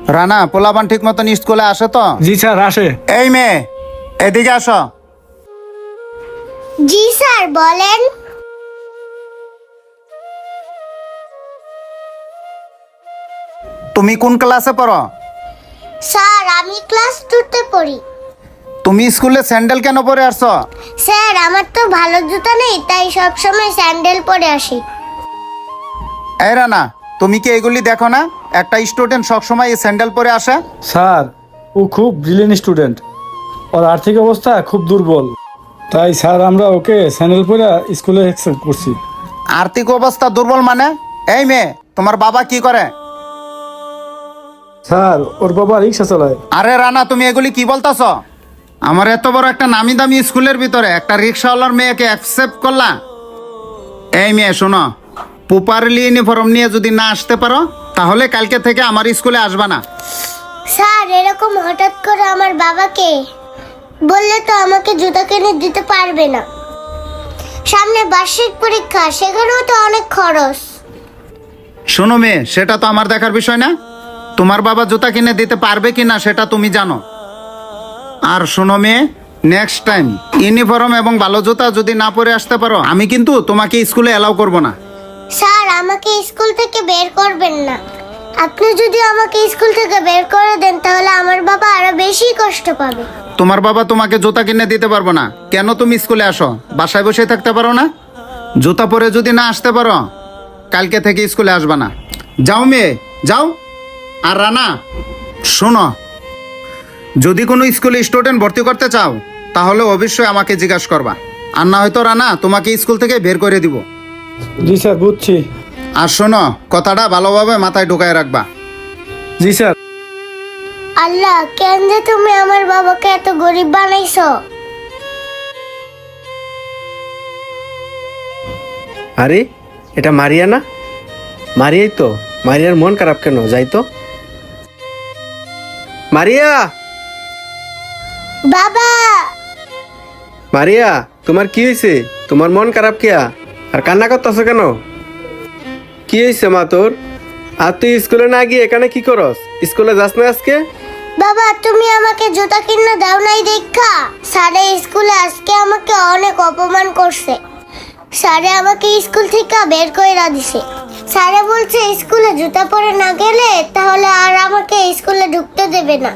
রানা, পোলাপান ঠিক মতন স্কুলে আসে তো? জি স্যার আসে। এই মেয়ে, এদিকে আসো। জি স্যার, বলেন। তুমি কোন ক্লাসে পড়ো? স্যার, আমি ক্লাস 2-তে পড়ি। তুমি স্কুলে স্যান্ডেল কেন পরে আসছো? স্যার, আমার তো ভালো জুতা নেই, তাই সবসময় স্যান্ডেল পরে আসি। এই রানা, তুমি কি এগুলি দেখো না? একটা স্টুডেন্ট সবসময় এই স্যান্ডেল পরে আসে। স্যার, ও খুব ব্রিলিয়েন্ট স্টুডেন্ট, ওর আর্থিক অবস্থা খুব দুর্বল, তাই স্যার আমরা ওকে স্যান্ডেল পরে স্কুলে অ্যাকসেপ্ট করছি। আর্থিক অবস্থা দুর্বল মানে? এই মেয়ে, তোমার বাবা কি করে? স্যার, ওর বাবা রিক্সা চালায়। আরে রানা, তুমি এগুলি কি বলতাছ? আমার এত বড় একটা নামি দামি স্কুলের ভিতরে একটা রিক্সাওয়ালার মেয়েকে অ্যাকসেপ্ট করলা? এই মেয়ে শোনো, প্রপারলি ইউনিফর্ম নিয়ে যদি না আসতে পারো তাহলে কালকে থেকে আমার স্কুলে আসবা না। স্যার, এরকম হঠাৎ করে আমার বাবাকে বললে তো আমাকে জুতা কিনে দিতে পারবে না। সামনে বার্ষিক পরীক্ষা, সেখানেও তো অনেক খরচ। শোনো মেয়ে, সেটা তো আমার দেখার বিষয় না। তোমার বাবা জুতা কিনে দিতে পারবে কি না সেটা তুমি জানো। আর শোনো মেয়ে, নেক্সট টাইম ইউনিফর্ম এবং ভালো জুতা যদি না পরে আসতে পারো আমি কিন্তু তোমাকে স্কুলে অ্যালাউ করব না। স্যার, আমাকে স্কুল থেকে বের করবেন না। আপনি যদি আমাকে স্কুল থেকে বের করে দেন তাহলে আমার বাবা আরো বেশি কষ্ট পাবে। তোমার বাবা তোমাকে জুতা কিনে দিতে পারবো না কেন? তুমি স্কুলে আসো, বাসায় বসে থাকতে পারো না? জুতা পরে যদি না আসতে পারো কালকে থেকে স্কুলে আসবা না। যাও মেয়ে, যাও। আর রানা শোনো, যদি কোনো স্কুলে স্টুডেন্ট ভর্তি করতে চাও তাহলে অবশ্যই আমাকে জিজ্ঞাসা করবা, আর না হয়তো রানা তোমাকে স্কুল থেকে বের করে দিব। জি স্যার, বুঝছি। আর শোনো, কথাটা ভালোভাবে মাথায় ঢুকায় রাখবা। জি স্যার। আল্লাহ, কেন যে তুমি আমার বাবাকে এত গরিব বানাইছো? আরে, এটা মারিয়া না? মারিয়াই তো। মারিয়ার মন খারাপ কেন? যাই তো। মারিয়া, বাবা! মারিয়া, তোমার কি হয়েছে? তোমার মন খারাপ কিয়া? আর কান্না করতেছো কেন? কি হয়েছে মা তোর? আর তুই স্কুলে না গিয়ে এখানে কি করস? স্কুলে যাস না আজকে? বাবা, তুমি আমাকে জুতা কিনে দাও নাই দেখা? স্যারে স্কুলে আজকে আমাকে অনেক অপমান করছে। স্যারে আমাকে স্কুল থেকে বের করে দিছে। স্যারে বলছে স্কুলে জুতা পরে না গেলে তাহলে আর আমাকে স্কুলে ঢুকতে দেবে না।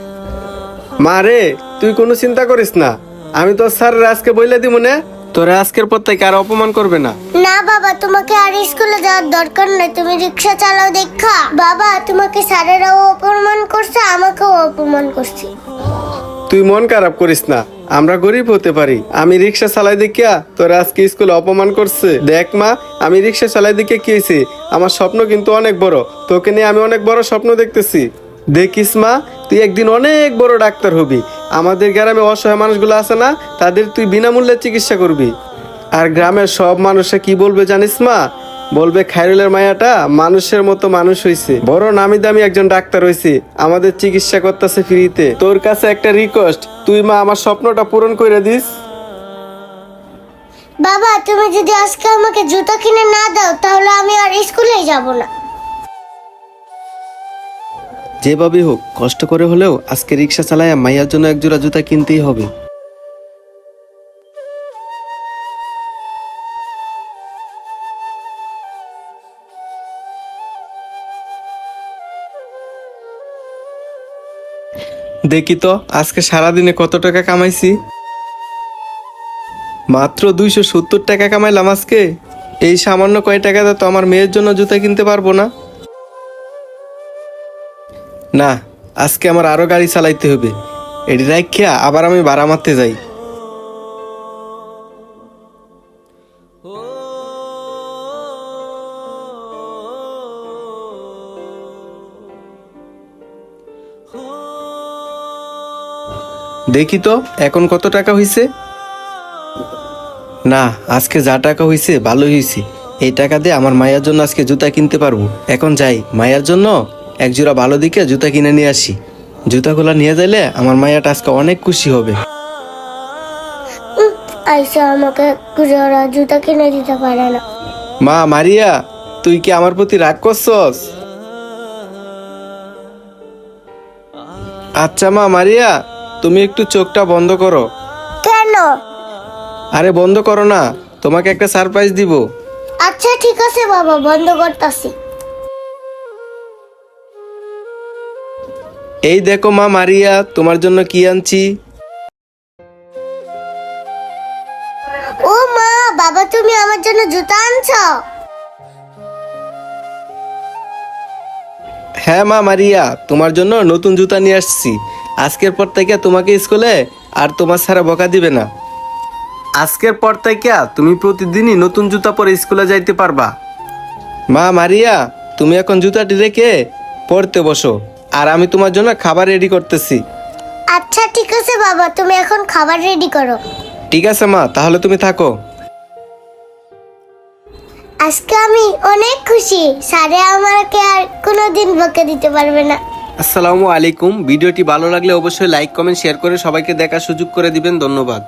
মা রে, তুই কোনো চিন্তা করিস না। আমি তোর স্যার আজকে বইলে দিব না, তোরা আজকের পর থেকে আর অপমান করবে না। না বাবা, তোমাকে আর স্কুলে যাওয়ার দরকার নেই, তুমি রিক্সা চালাও দেখা। বাবা, তোমাকে স্যারেরাও অপমান করছে, আমাকেও অপমান করছে। তুই মন খারাপ করিস না, আমরা গরিব হতে পারি। আমি রিক্সা চালাই দেখিয়া তোরা আজকে স্কুলে অপমান করছে। দেখ মা, আমি রিক্সা চালাই দেখে কি হয়েছে? আমার স্বপ্ন কিন্তু অনেক বড়, তোকে নিয়ে আমি অনেক বড় স্বপ্ন দেখতেছি। দেখিস মা, তুই একদিন অনেক বড় ডাক্তার হবি। আমাদের গ্রামে অসহায় মানুষগুলো আছে না, তাদের তুই বিনামূল্যে চিকিৎসা করবি। আর গ্রামের সব মানুষে কি বলবে জানিস মা? বলবে খায়রুলের মায়াটা মানুষের মতো মানুষ হইছে, বড় নামি দামি একজন ডাক্তার হইছে, আমাদের চিকিৎসা করতেছে ফ্রিতে। তোর কাছে একটা রিকোয়েস্ট, তুই মা আমার স্বপ্নটা পূরণ করে দিস। বাবা, তুমি যদি আজকে আমাকে জুতা কিনে না দাও তাহলে আমি আর স্কুলে যাব না। যেভাবে হোক কষ্ট করে হলেও আজকে রিক্সা চালায়া মাইয়ার জন্য এক জোড়া জুতা কিনতেই হবে। দেখি তো আজকে সারাদিনে কত টাকা কামাইছি। মাত্র 270 টাকা কামাইলাম আজকে। এই সামান্য কয় টাকাতে তো আমার মেয়ের জন্য জুতা কিনতে পারবো না। না, আজকে আমার আরো গাড়ি চালাইতে হবে। এটি রাখিয়া আবার আমি ভাড়া মারতে যাই। দেখি তো এখন কত টাকা হইছে। না, আজকে যা টাকা হইছে ভালোই হইছে। এই টাকা দিয়ে আমার মায়ের জন্য আজকে জুতা কিনতে পারবো। এখন যাই, মায়ের জন্য এক জোড়া ভালো দিকে জুতা কিনে নিয়ে আসি। জুতাগুলা নিয়ে যাইলে আমার মায়াটা আজকে অনেক খুশি হবে। আইসা আমাকে জোড়া জুতা কিনে দিতে পারে না। মা মারিয়া, তুই কি আমার প্রতি রাগ করছস? আচ্ছা মা মারিয়া, তুমি একটু চোখটা বন্ধ করো। কেন? আরে বন্ধ করো না, তোমাকে একটা সারপ্রাইজ দিব। আচ্ছা ঠিক আছে বাবা, বন্ধ করতাছি। এই দেখো মা মারিয়া, তোমার জন্য কি আনছি। ও মা, বাবা তুমি আমার জন্য জুতা আনছো? হ্যাঁ মা মারিয়া, তোমার জন্য নতুন জুতা নিয়ে আসছি। আজকের পর থেকে তোমাকে স্কুলে আর তোমার স্যারা বকা দিবে না। আজকের পর থেকে তুমি প্রতিদিনই নতুন জুতা পরে স্কুলে যাইতে পারবা। মা মারিয়া, তুমি এখন জুতাটি রেখে পড়তে বসো, আর আমি তোমার জন্য খাবার রেডি করতেছি। আচ্ছা ঠিক আছে বাবা, তুমি এখন খাবার রেডি করো। ঠিক আছে মা, তাহলে তুমি থাকো। আজকে আমি অনেক খুশি, স্যারে আমাকে আর কোনোদিন বকে দিতে পারবে না। আসসালামু আলাইকুম। ভিডিওটি ভালো লাগলে অবশ্যই লাইক কমেন্ট শেয়ার করে সবাইকে দেখার সুযোগ করে দিবেন। ধন্যবাদ।